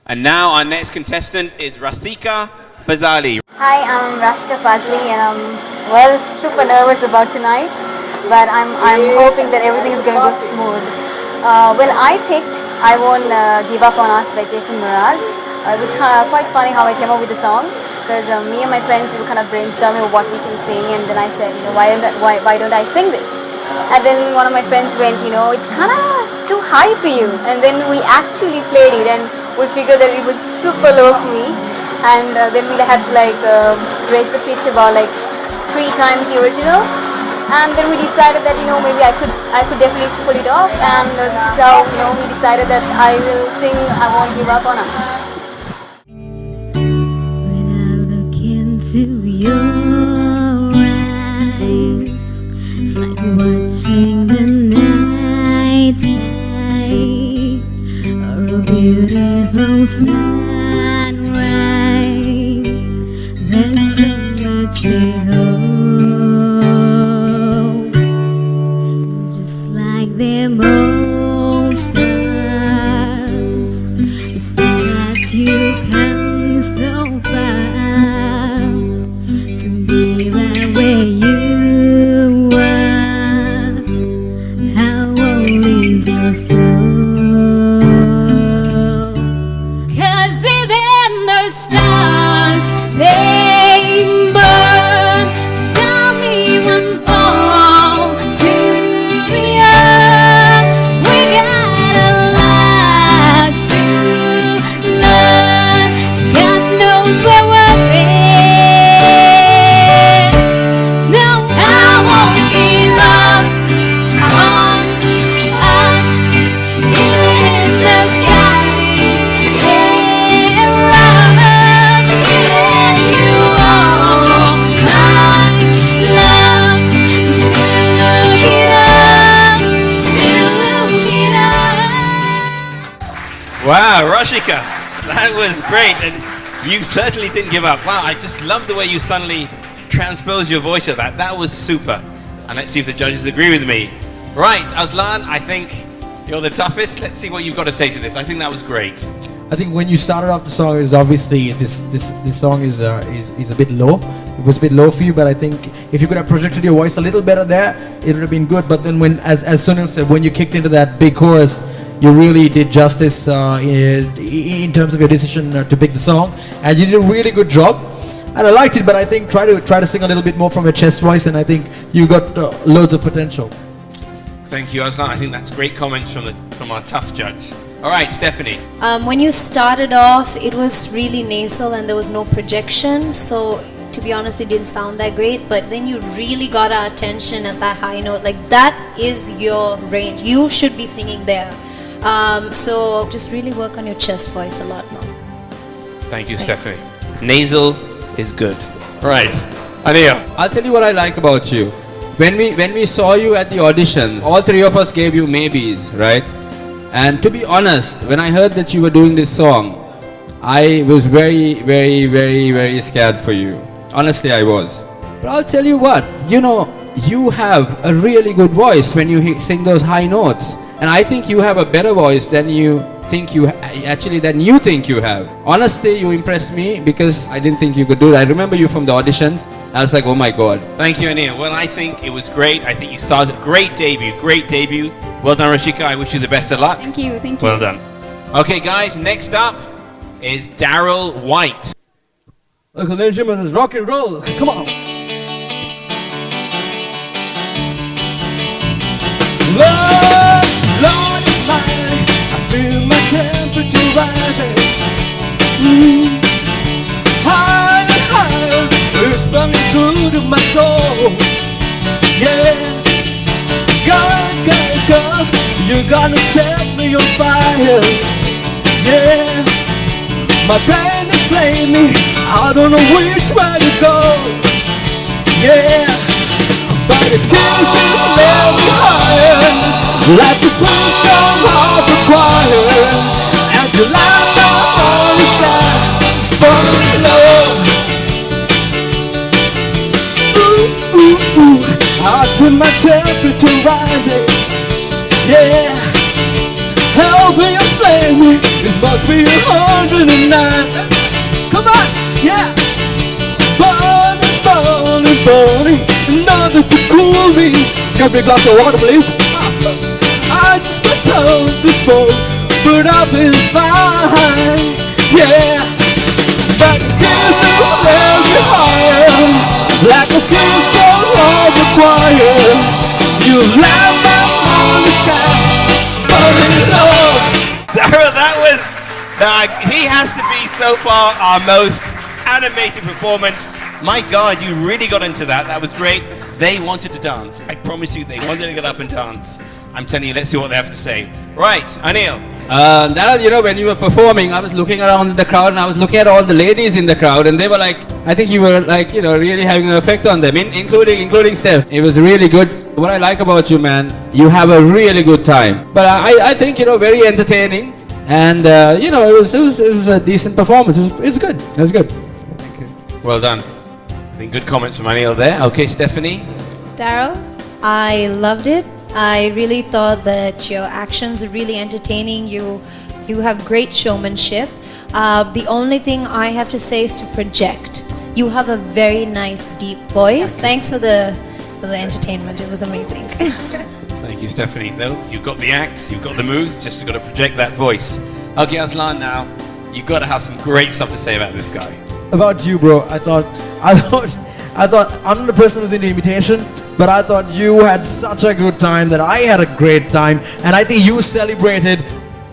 And now our next contestant is Rasika Fazali. Hi, I'm Rashika Fazli and I'm super nervous about tonight, but I'm hoping that everything is going to go smooth. When I picked I Won't Give Up on Us by Jason Mraz, it was quite funny how I came up with the song, because me and my friends, we were kind of brainstorming what we can sing, and then I said, why don't I sing this? And then one of my friends went, it's kind of too high for you. And then we actually played it and we figured that it was super low for me. And then we had to raise the pitch about 3 times the original. And then we decided that, maybe I could definitely pull it off. And this is how, we decided that I will sing I Won't Give Up on Us. When I look into your eyes, it's like watching the night sky or a beautiful sunrise. There's so much they hold, just like them old stars. It's that you come so far to be right where you are. How old is your soul? 'Cause even the stars, they burn. Some even fall to the earth. We got a lot to learn. God knows we're working. No, I won't give up on us. Even in the skies, they're up. Giving you all my love. Still looking up, still looking up. Wow, Rasika, that was great. And you certainly didn't give up. Wow, I just love the way you suddenly transpose your voice at that. That was super. And let's see if the judges agree with me. Right, Aslan, I think you're the toughest. Let's see what you've got to say to this. I think that was great. I think when you started off the song, it was obviously this song is a bit low. It was a bit low for you, but I think if you could have projected your voice a little better there, it would have been good. But then as Sunil said, when you kicked into that big chorus, you really did justice in terms of your decision to pick the song, and you did a really good job. And I liked it, but I think try to sing a little bit more from your chest voice, and I think you got loads of potential. Thank you, Aslan. I think that's great comments from our tough judge. All right, Stephanie. When you started off, it was really nasal and there was no projection. So to be honest, it didn't sound that great. But then you really got our attention at that high note. Like, that is your range. You should be singing there. So just really work on your chest voice a lot more. Thank you, Stephanie. Nasal is good. Right, Anil. I'll tell you what I like about you. When we saw you at the auditions, all 3 of us gave you maybes, right? And to be honest, when I heard that you were doing this song, I was very, very, very, very scared for you. Honestly, I was. But I'll tell you what, you have a really good voice when you sing those high notes. And I think you have a better voice than you think you have. Honestly, you impressed me because I didn't think you could do it. I remember you from the auditions. I was like, oh my God. Thank you, Anil. Well, I think it was great. I think you started great debut. Well done, Rashika. I wish you the best of luck. Thank you. Well done. Okay, guys, next up is Daryl White. Look, ladies and gentlemen, it's rock and roll. Come on. Lord, Lord is mine. I feel my temperature rising. Higher and higher, it's running through to my soul. Yeah, God, you're gonna set me on fire. Yeah, my brain is flaming. I don't know which way to go. Yeah, but it keeps me level higher, like the sweet song of the choir, and you light up on the sky, falling low. Ooh, ooh, ooh, I feel my temperature rising. Yeah, helping and flaming is my must be 109. Come on, yeah. Burning, burning, burning, nothing to cool me. Can I be a glass of water, please? I just my tongue to smoke, but I feel fine, yeah. But kisses will be higher, like a crystal of the choir. You light my on the sky, burning love. Daryl, that was, he has to be so far our most animated performance. My God, you really got into that. That was great. They wanted to dance. I promise you, they wanted to get up and dance. I'm telling you, let's see what they have to say. Right, Anil. Daryl, you know, when you were performing, I was looking around the crowd and I was looking at all the ladies in the crowd, and they were like, I think you were like, you know, really having an effect on them, including Steph. It was really good. What I like about you, man, you have a really good time. But I think, you know, very entertaining, and you know, it was a decent performance. It was good. It was good. Thank you. Well done. I think good comments from Anil there. Okay, Stephanie. Daryl, I loved it. I really thought that your actions are really entertaining. You have great showmanship. The only thing I have to say is to project. You have a very nice deep voice. Thanks for the entertainment. It was amazing. Thank you, Stephanie. No, you've got the acts, you've got the moves, just got to project that voice. Okay, Aslan, now you've got to have some great stuff to say about this guy. About you, bro, I thought I'm not the person who's into imitation, but I thought you had such a good time that I had a great time, and I think you celebrated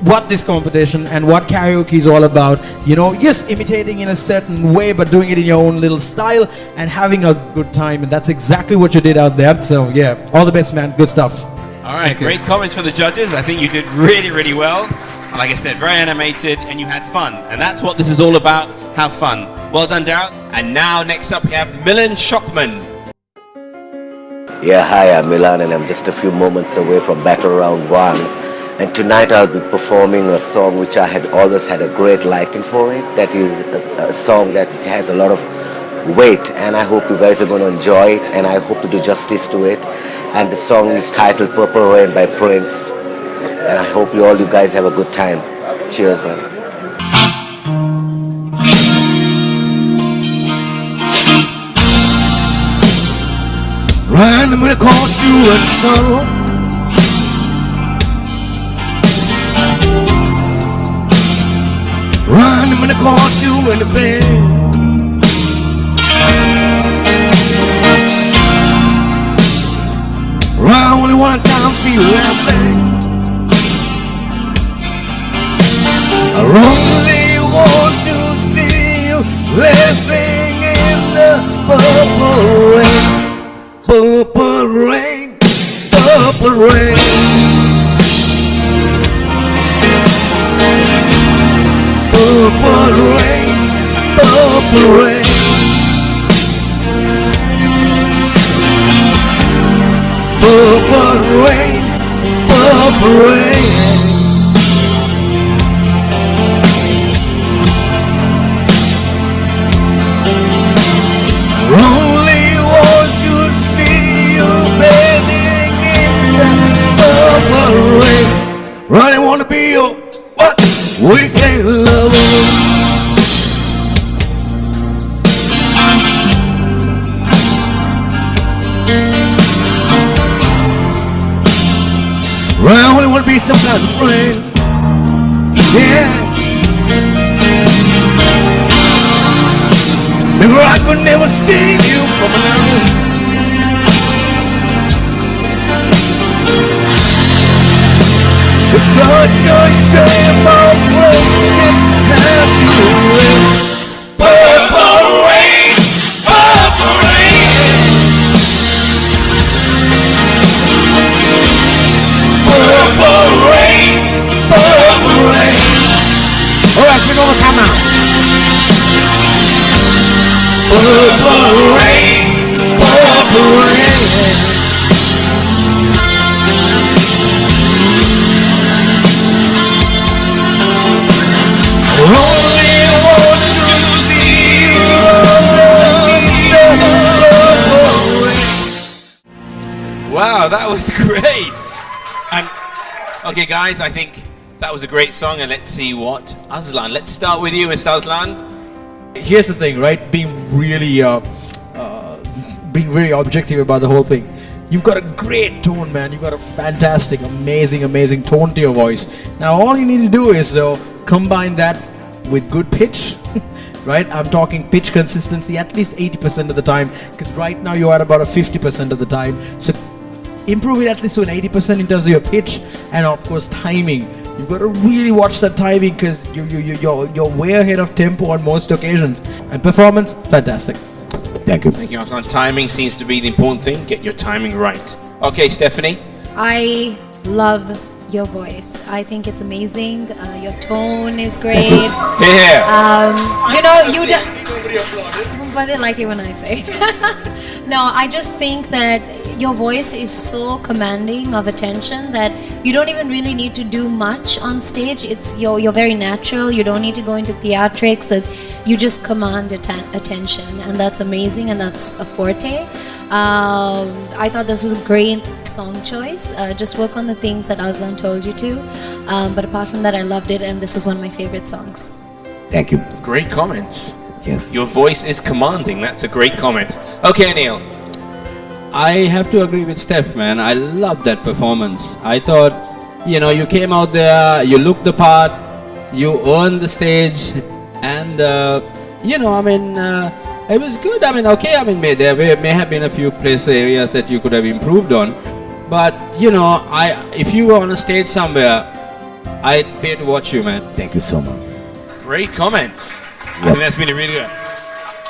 what this competition and what karaoke is all about. You know, just imitating in a certain way, but doing it in your own little style and having a good time, and that's exactly what you did out there. So yeah, all the best, man. Good stuff. All right, great comments for the judges. I think you did really, really well. And like I said, very animated, and you had fun. And that's what this is all about, have fun. Well done, Daryl. And now, next up, we have Milan Shockman. Yeah, hi, I'm Milan, and I'm just a few moments away from Battle Round 1. And tonight I'll be performing a song which I had always had a great liking for it. That is a song that has a lot of weight, and I hope you guys are going to enjoy it, and I hope to do justice to it. And the song is titled Purple Rain by Prince. And I hope you guys have a good time. Cheers, man. Run, I'm gonna cause you a sorrow. Run, I'm gonna cause you in the bed. Run, only one time, see you laughing. I only want to see you living in the purple rain. Purple rain, purple rain. Purple rain, purple rain. Purple rain, purple rain. Only want to see you bathing in the purple rain. Really wanna be your what? Weekend lover. I only want to be some kind of friend. Yeah. Maybe I could never steal you from another. It's such a shame our friendship had to end. Purple rain, purple rain. Purple rain, purple rain. Alright, we know what time out. Purple rain, purple rain. Only want to see you underneath the purple rain. Wow, that was great. And okay, guys, I think That was a great song, and let's see what Aslan. Let's start with you, Mr. Aslan. Here's the thing, right? Being very objective about the whole thing. You've got a great tone, man. You've got a fantastic, amazing tone to your voice. Now, all you need to do is, though, combine that with good pitch, right? I'm talking pitch consistency at least 80% of the time, because right now you're at about a 50% of the time. So improve it at least to an 80% in terms of your pitch, and of course timing. You've got to really watch that timing, because you're way ahead of tempo on most occasions. And performance, fantastic. Thank you. Thank you, Aslan. Timing seems to be the important thing. Get your timing right. Okay, Stephanie. I love your voice. I think it's amazing. Your tone is great. Yeah. But they like it when I say it. No, I just think that your voice is so commanding of attention that you don't even really need to do much on stage. You're very natural. You don't need to go into theatrics. You just command attention, and that's amazing, and that's a forte. I thought this was a great song choice. Just work on the things that Aslan told you to. But apart from that, I loved it, and this is one of my favorite songs. Thank you. Great comments. Yes. Your voice is commanding. That's a great comment. Okay, Neil. I have to agree with Steph, man. I love that performance. I thought, you came out there, you looked the part, you earned the stage, and it was good. There may have been a few areas that you could have improved on, but if you were on a stage somewhere, I'd pay to watch you, man. Thank you so much. Great comments. I think that's been a really good.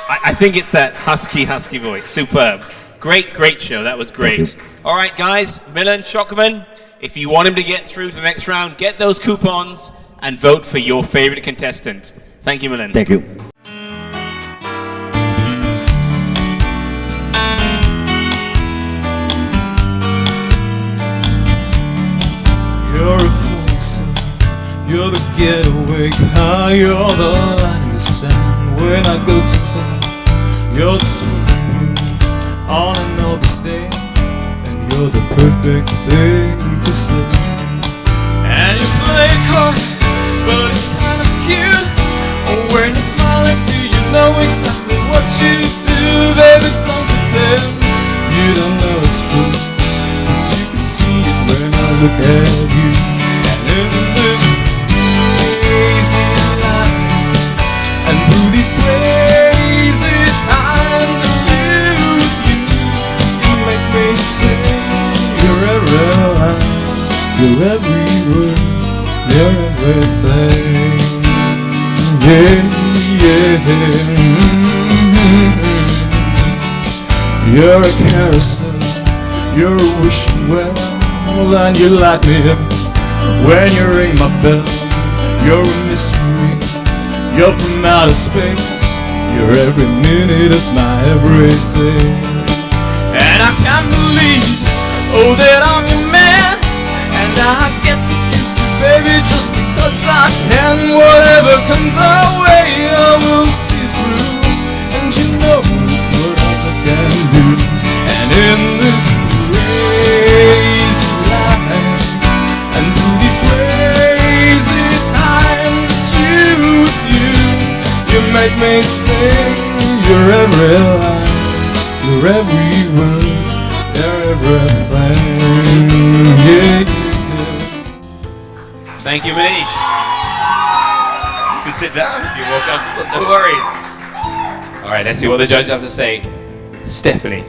I think it's that husky voice. Superb. Great show. That was great. All right, guys. Milan Shockman, if you want him to get through to the next round, get those coupons and vote for your favorite contestant. Thank you, Milan. Thank you. You're a folk song, you're the getaway car, you're the light in the sand when I go too far. You're the swimming pool on an August day, and you're the perfect thing to say. And you play it coy, but it's kind of cute. Oh, when you smile like do you know exactly what you do? Baby, don't pretend you don't know it's true, 'cause you can see it when I look at you. And in this crazy life, and through these crazy times, just you make me sing. You're every line, you're every word, you're everything. Yeah. You're a carousel, you're a wishing well, and you light me up when you ring my bell. You're a mystery, you're from outer space, you're every minute of my everyday. And I can't believe, oh, that I'm your man, and I get to kiss you, baby, just because I can. Whatever comes our way, I will see through, and you know it's what I can do. And in this crazy life, and through these crazy times, it's you make me sing. You're every line, you're every word, you're everything. Yeah. Thank you, Manish. You can sit down if you woke up. No worries. All right, let's see what the judges have to say. Stephanie.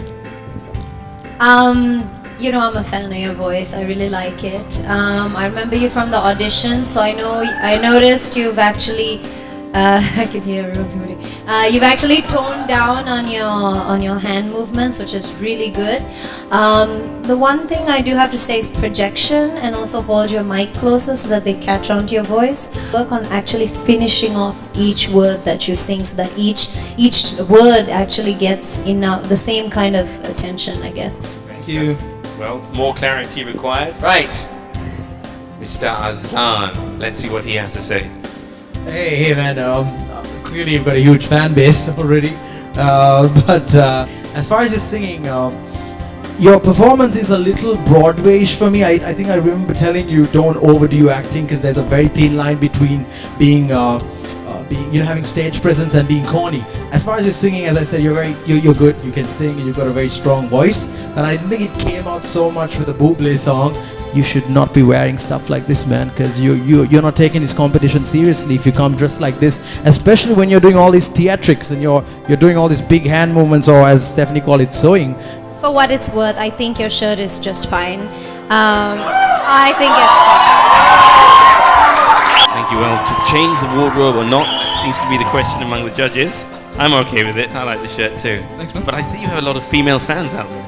I'm a fan of your voice. I really like it. I remember you from the audition, so I noticed you've actually I can hear everyone's moving. You've actually toned down on your hand movements, which is really good. The one thing I do have to say is projection, and also hold your mic closer so that they catch on to your voice. Work on actually finishing off each word that you sing, so that each word actually gets the same kind of attention, I guess. Thank you. Well, more clarity required. Right. Mr. Aslan, let's see what he has to say. Hey man, clearly you've got a huge fan base already. But as far as just singing, your performance is a little Broadway-ish for me. I think I remember telling you don't overdo your acting because there's a very thin line between being having stage presence and being corny. As far as your singing, as I said, you're good. You can sing and you've got a very strong voice. But I didn't think it came out so much with the Buble song. You should not be wearing stuff like this, man, because you're not taking this competition seriously if you come dressed like this, especially when you're doing all these theatrics and you're doing all these big hand movements, or as Stephanie called it, sewing. For what it's worth, I think your shirt is just fine. I think it's fine. Thank you. Well, to change the wardrobe or not seems to be the question among the judges. I'm okay with it. I like the shirt too. Thanks, man. But I see you have a lot of female fans out there.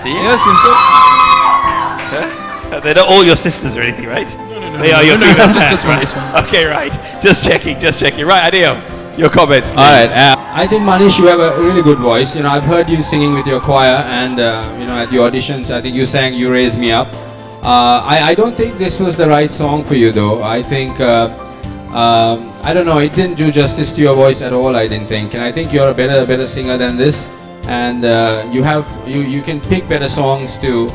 Do you? Yeah, seems so. Huh? They're not all your sisters or anything, right? No. They are your No, female just fans, one, right? Okay, right. Just checking. Right, Adeo, your comments, please. Alright, I think Manish, you have a really good voice. I've heard you singing with your choir, and at the auditions, I think you sang "You Raise Me Up." I don't think this was the right song for you, though. I think I don't know. It didn't do justice to your voice at all. I didn't think, and I think you're a better singer than this. And you can pick better songs to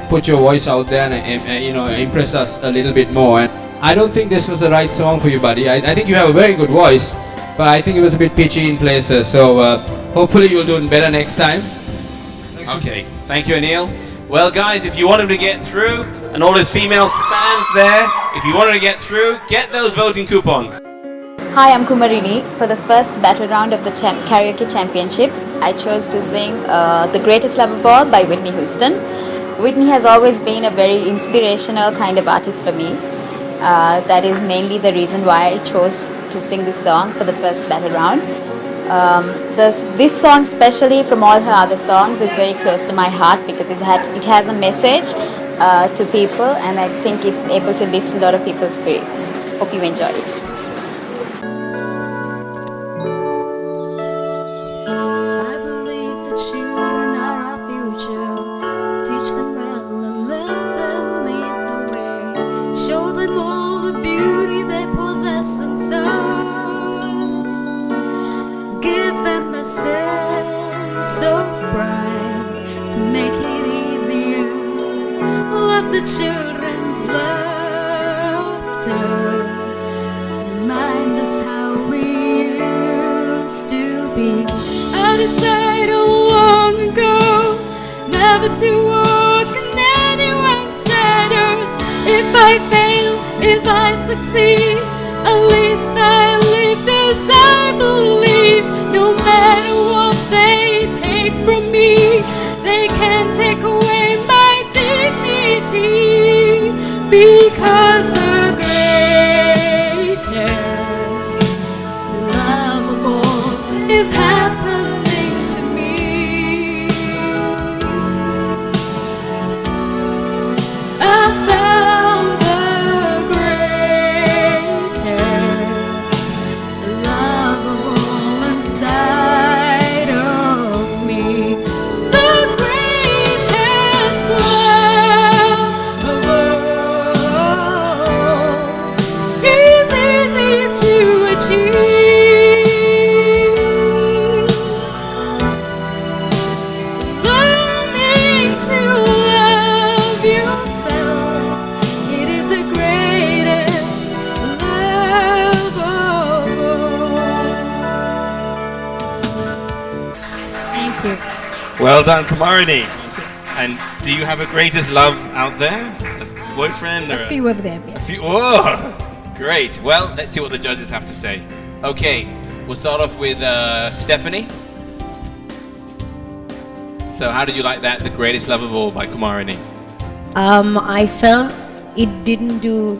put your voice out there and impress us a little bit more. And I don't think this was the right song for you, buddy. I think you have a very good voice, but I think it was a bit pitchy in places. So hopefully you'll do better next time. Okay, thank you, Anil. Well, guys, if you wanted to get through, and all his female fans there, if you wanted to get through, get those voting coupons. Hi, I'm Kumarini. For the first battle round of the Karaoke Championships, I chose to sing The Greatest Love of All by Whitney Houston. Whitney has always been a very inspirational kind of artist for me. That is mainly the reason why I chose to sing this song for the first battle round. This song, especially from all her other songs, is very close to my heart because it has a message to people, and I think it's able to lift a lot of people's spirits. Hope you enjoy it. I believe the children are our future. Teach them well and let them lead the way. Show them all the beauty they possess inside. Give them a sense of pride to make it easier. Love the children's laughter. Remind us how we used to be. I decided long ago never to walk in anyone's shadows. If I fail, if I succeed, at least I lived as I believe. No matter what they take from me, they can't take away my dignity, because the greatest love of all is happening to me. I found the greatest love of all inside of me. The greatest love of all is easy to achieve. Learning to love yourself, it is the greatest love of all. Thank you. Well done, Kumarini. And do you have a greatest love out there? A boyfriend? Or A few of them, A yeah. few? Oh, great. Well, let's see what the judges have to say. Okay, we'll start off with Stephanie. So how did you like that, The Greatest Love of All by Kumarini? I felt it didn't do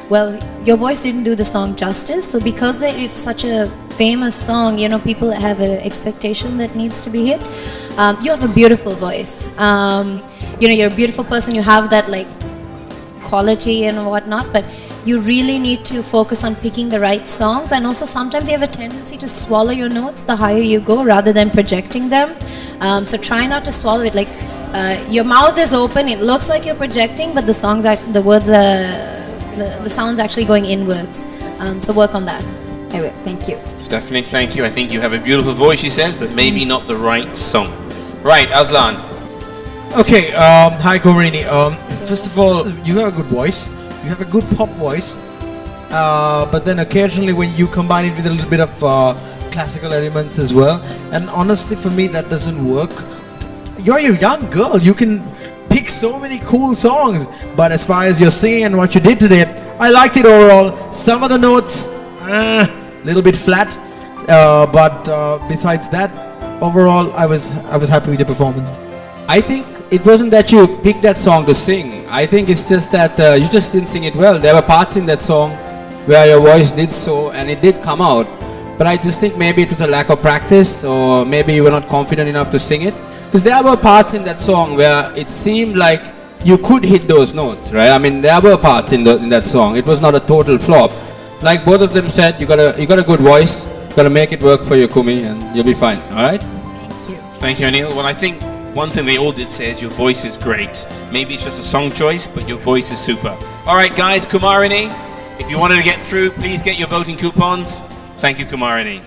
well. Your voice didn't do the song justice. So because it's such a famous song, people have an expectation that needs to be hit. You have a beautiful voice. You're a beautiful person. You have that quality and whatnot, but you really need to focus on picking the right songs. And also sometimes you have a tendency to swallow your notes the higher you go rather than projecting them. So try not to swallow it. Your mouth is open, it looks like you're projecting, but the sound's actually going inwards. So work on that. I will. Thank you. Stephanie, thank you. I think you have a beautiful voice, she says, but maybe not the right song. Right, Aslan. Okay, hi Komarini. First of all, you have a good voice. You have a good pop voice. But then occasionally when you combine it with a little bit of classical elements as well, and honestly for me that doesn't work. You're a young girl, you can pick so many cool songs, but as far as your singing and what you did today, I liked it overall. Some of the notes, little bit flat, but besides that, overall I was happy with your performance. I think it wasn't that you picked that song to sing. I think it's just that you just didn't sing it well. There were parts in that song where your voice did so and it did come out. But I just think maybe it was a lack of practice, or maybe you were not confident enough to sing it. Because there were parts in that song where it seemed like you could hit those notes, right? I mean, there were parts in that song. It was not a total flop. Like both of them said, you got a good voice. You got to make it work for you, Kumi, and you'll be fine. All right? Thank you. Thank you, Anil. Well, I think one thing they all did say is your voice is great. Maybe it's just a song choice, but your voice is super. All right, guys, Kumarini, if you wanted to get through, please get your voting coupons. Thank you, Kumarini.